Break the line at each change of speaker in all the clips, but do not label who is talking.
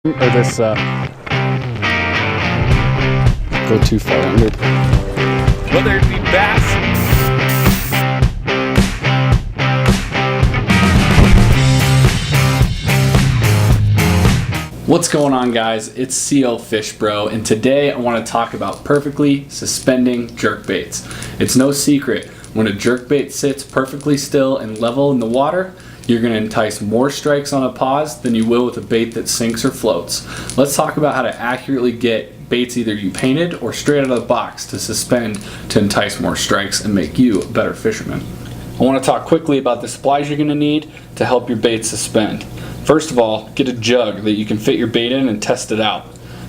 or this go too far under.
Whether it be bass,
what's going on, guys? It's CL Fish Bro, and today I want to talk about perfectly suspending jerkbaits. It's no secret, when a jerkbait sits perfectly still and level in the water, you're going to entice more strikes on a pause than you will with a bait that sinks or floats. Let's talk about how to accurately get baits either you painted or straight out of the box to suspend to entice more strikes and make you a better fisherman. I want to talk quickly about the supplies you're going to need to help your bait suspend. First of all, get a jug that you can fit your bait in and test it out.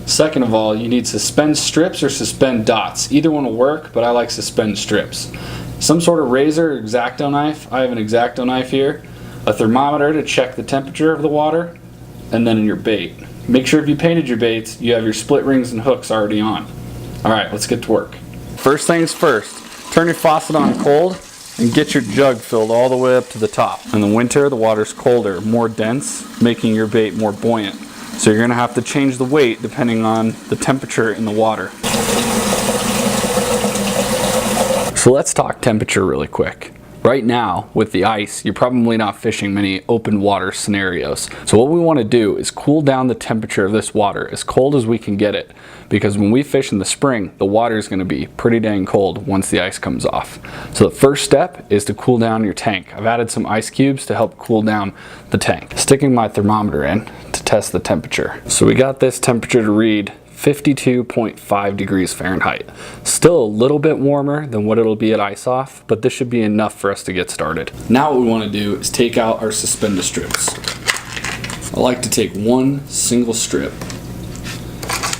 Second of all, you need suspend strips or suspend dots. Either one will work, but I like suspend strips. Some sort of razor or X-Acto knife. I have an X-Acto knife here. A thermometer to check the temperature of the water, and then in your bait. Make sure if you painted your baits, you have your split rings and hooks already on. Alright, let's get to work. First things first, turn your faucet on cold and get your jug filled all the way up to the top. In the winter, the water's colder, more dense, making your bait more buoyant. So you're going to have to change the weight depending on the temperature in the water. So let's talk temperature really quick. Right now, with the ice, you're probably not fishing many open water scenarios. So what we want to do is cool down the temperature of this water as cold as we can get it. Because when we fish in the spring, the water is going to be pretty dang cold once the ice comes off. So the first step is to cool down your tank. I've added some ice cubes to help cool down the tank. Sticking my thermometer in to test the temperature. So we got this temperature to read 52.5 degrees Fahrenheit. Still a little bit warmer than what it'll be at ice off, but this should be enough for us to get started. Now what we want to do is take out our suspender strips. I like to take one single strip.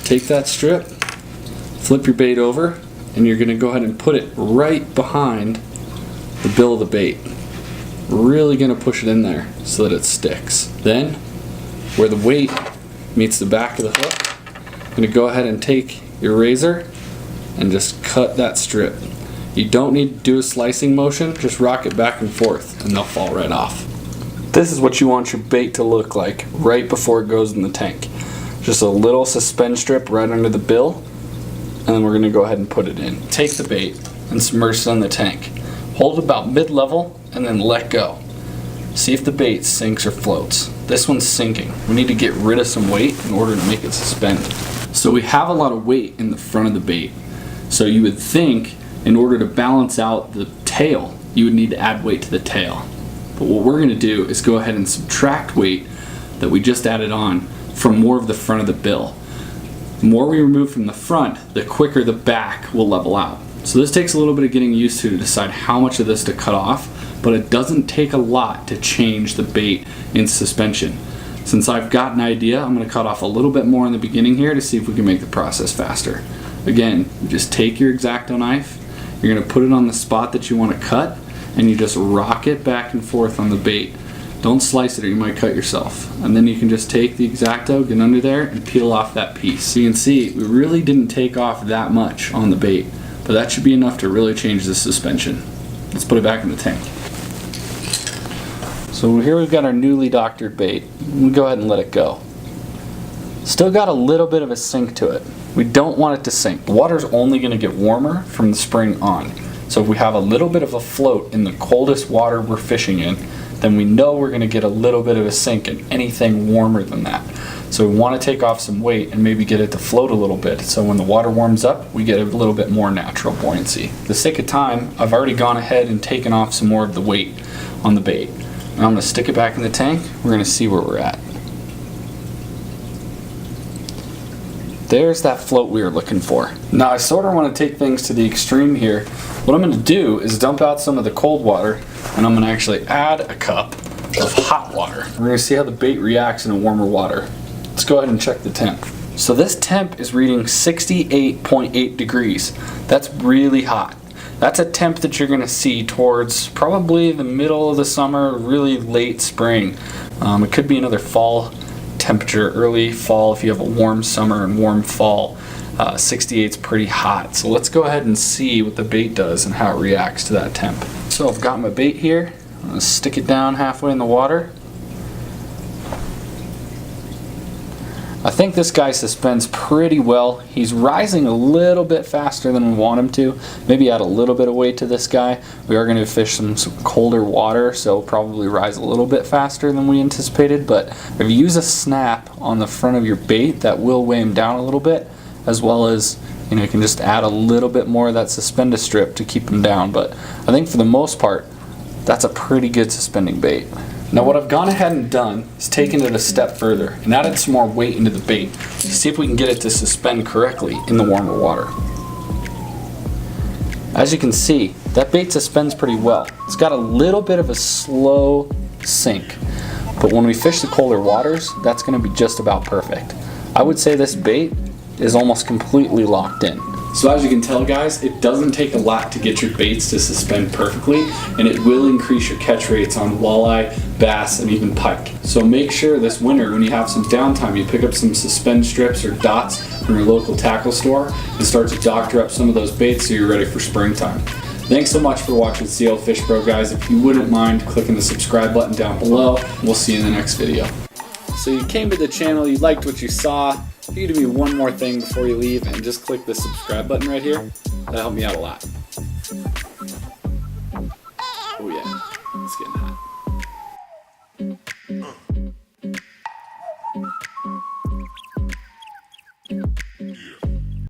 Take that strip, flip your bait over, and you're going to go ahead and put it right behind the bill of the bait. Really going to push it in there so that it sticks. Then, where the weight meets the back of the hook, I'm going to go ahead and take your razor and just cut that strip. You don't need to do a slicing motion, just rock it back and forth and they'll fall right off. This is what you want your bait to look like right before it goes in the tank. Just a little suspend strip right under the bill, and then we're going to go ahead and put it in. Take the bait and submerge it in the tank. Hold it about mid-level and then let go. See if the bait sinks or floats. This one's sinking. We need to get rid of some weight in order to make it suspend. So we have a lot of weight in the front of the bait. So you would think in order to balance out the tail, you would need to add weight to the tail. But what we're going to do is go ahead and subtract weight that we just added on from more of the front of the bill. The more we remove from the front, the quicker the back will level out. So this takes a little bit of getting used to decide how much of this to cut off, but it doesn't take a lot to change the bait in suspension. Since I've got an idea, I'm going to cut off a little bit more in the beginning here to see if we can make the process faster. Again, you just take your X-Acto knife, you're going to put it on the spot that you want to cut, and you just rock it back and forth on the bait. Don't slice it or you might cut yourself. And then you can just take the X-Acto, get under there, and peel off that piece. So you can see, we really didn't take off that much on the bait, but that should be enough to really change the suspension. Let's put it back in the tank. So here we've got our newly doctored bait. We'll go ahead and let it go. Still got a little bit of a sink to it. We don't want it to sink. The water's only going to get warmer from the spring on. So if we have a little bit of a float in the coldest water we're fishing in, then we know we're going to get a little bit of a sink in anything warmer than that. So we want to take off some weight and maybe get it to float a little bit. So when the water warms up, we get a little bit more natural buoyancy. For the sake of time, I've already gone ahead and taken off some more of the weight on the bait. And I'm going to stick it back in the tank. We're going to see where we're at. There's that float we were looking for. Now I sort of want to take things to the extreme here. What I'm going to do is dump out some of the cold water, and I'm going to actually add a cup of hot water. We're going to see how the bait reacts in a warmer water. Let's go ahead and check the temp. So this temp is reading 68.8 degrees. That's really hot. That's a temp that you're going to see towards probably the middle of the summer, really late spring. It could be another fall temperature, early fall if you have a warm summer and warm fall. 68 is pretty hot. So let's go ahead and see what the bait does and how it reacts to that temp. So I've got my bait here. I'm going to stick it down halfway in the water. I think this guy suspends pretty well. He's rising a little bit faster than we want him to. Maybe add a little bit of weight to this guy. We are going to fish some colder water, so probably rise a little bit faster than we anticipated. But if you use a snap on the front of your bait, that will weigh him down a little bit, as well as you can just add a little bit more of that suspended strip to keep him down. But I think for the most part, that's a pretty good suspending bait. Now what I've gone ahead and done is taken it a step further and added some more weight into the bait to see if we can get it to suspend correctly in the warmer water. As you can see, that bait suspends pretty well. It's got a little bit of a slow sink, but when we fish the colder waters, that's going to be just about perfect. I would say this bait is almost completely locked in. So as you can tell, guys, it doesn't take a lot to get your baits to suspend perfectly, and it will increase your catch rates on walleye, bass, and even pike. So make sure this winter, when you have some downtime, you pick up some suspend strips or dots from your local tackle store and start to doctor up some of those baits so you're ready for springtime. Thanks so much for watching CL Fish Pro, guys. If you wouldn't mind clicking the subscribe button down below, we'll see you in the next video. So you came to the channel, you liked what you saw. If you could do me one more thing before you leave and just click the subscribe button right here, that'll help me out a lot. Oh yeah, it's getting hot.